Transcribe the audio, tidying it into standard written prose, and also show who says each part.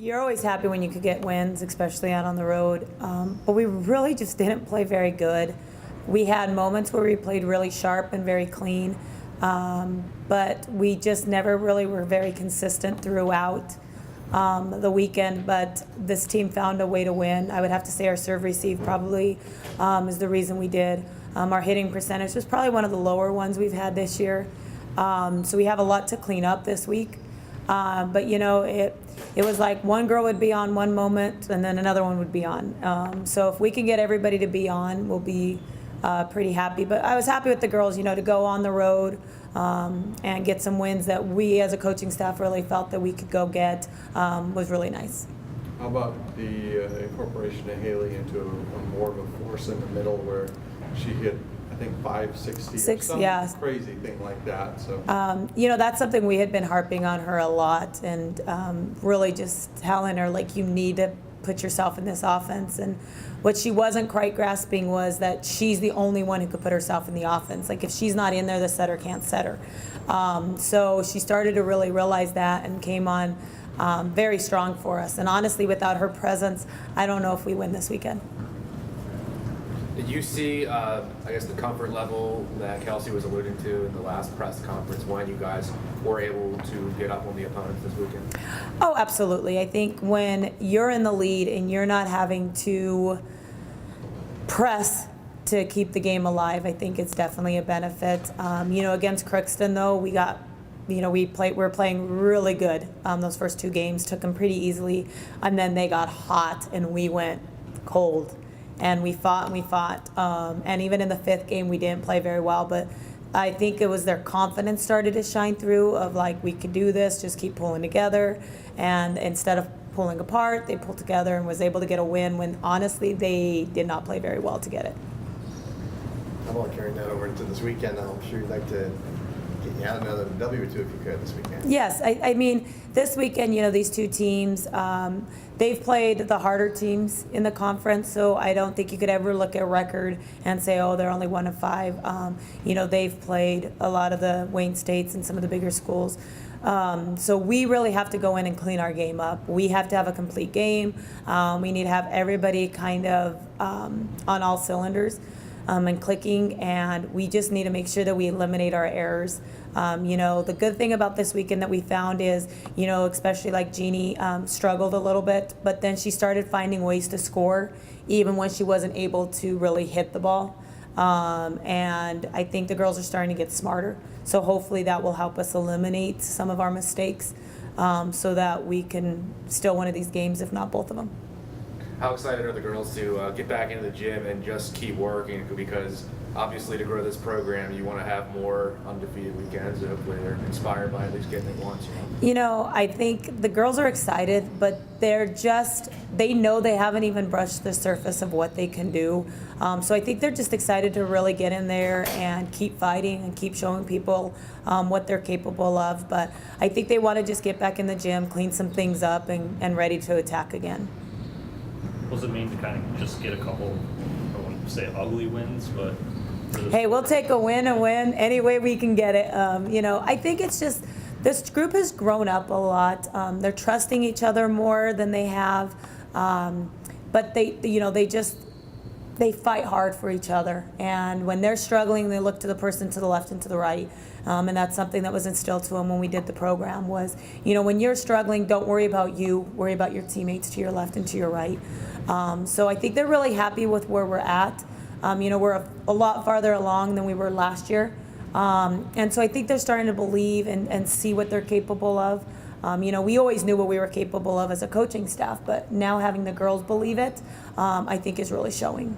Speaker 1: You're always happy when you could get wins, especially out on the road. But we really just didn't play very good. We had moments where we played really sharp and very clean, but we just never really were very consistent throughout the weekend. But this team found a way to win. I would have to say our serve receive probably is the reason we did. Our hitting percentage was probably one of the lower ones we've had this year. So we have a lot to clean up this week. But you know, it was like one girl would be on one moment and then another one would be on. So if we can get everybody to be on, we'll be pretty happy. But I was happy with the girls, you know, to go on the road and get some wins that we as a coaching staff really felt that we could go get was really nice.
Speaker 2: How about the incorporation of Haley into a more of a force in the middle where she hit, I think, 560 or some crazy thing like that. So
Speaker 1: you know, that's something we had been harping on her a lot, and really just telling her, like, you need to put yourself in this offense. And what she wasn't quite grasping was that she's the only one who could put herself in the offense. Like, if she's not in there, the setter can't set her. So she started to really realize that and came on very strong for us. And honestly, without her presence, I don't know if we win this weekend.
Speaker 3: Did you see, I guess, the comfort level that Kelsey was alluding to in the last press conference when you guys were able to get up on the opponents this weekend?
Speaker 1: Oh, absolutely. I think when you're in the lead and you're not having to press to keep the game alive, I think it's definitely a benefit. You know, against Crookston, though, we got, you know, we were playing really good. Those first two games took them pretty easily, and then they got hot and we went cold. And we fought and we fought. And even in the fifth game, we didn't play very well. But I think it was their confidence started to shine through of, like, we could do this, just keep pulling together. And instead of pulling apart, they pulled together and was able to get a win when, honestly, they did not play very well to get it.
Speaker 4: How about carrying that over into this weekend? I'm sure you'd like to get another W or two if you could this weekend.
Speaker 1: Yes, I mean, this weekend, you know, these two teams, they've played the harder teams in the conference, so I don't think you could ever look at a record and say, oh, they're only 1-5. You know, they've played a lot of the Wayne States and some of the bigger schools. So we really have to go in and clean our game up. We have to have a complete game. We need to have everybody kind of on all cylinders. And clicking, and we just need to make sure that we eliminate our errors. You know, the good thing about this weekend that we found is, you know, especially like Jeannie struggled a little bit, but then she started finding ways to score even when she wasn't able to really hit the ball. And I think the girls are starting to get smarter. So hopefully that will help us eliminate some of our mistakes so that we can still win these games, if not both of them.
Speaker 3: How excited are the girls to get back into the gym and just keep working? Because obviously, to grow this program, you want to have more undefeated weekends. And hopefully, they're inspired by at least getting it once.
Speaker 1: You know, I think the girls are excited, but they know they haven't even brushed the surface of what they can do. So I think they're just excited to really get in there and keep fighting and keep showing people what they're capable of. But I think they want to just get back in the gym, clean some things up, and ready to attack again.
Speaker 5: What does it mean to kind of just get a couple, I wouldn't say ugly wins, but...
Speaker 1: Hey, we'll take a win any way we can get it. You know, I think it's just, this group has grown up a lot. They're trusting each other more than they have. But they, you know, they fight hard for each other. And when they're struggling, they look to the person to the left and to the right. And that's something that was instilled to them when we did the program was, you know, when you're struggling, don't worry about you, worry about your teammates to your left and to your right. So I think they're really happy with where we're at. You know, we're a lot farther along than we were last year. And so I think they're starting to believe and see what they're capable of. You know, we always knew what we were capable of as a coaching staff, but now having the girls believe it, I think is really showing.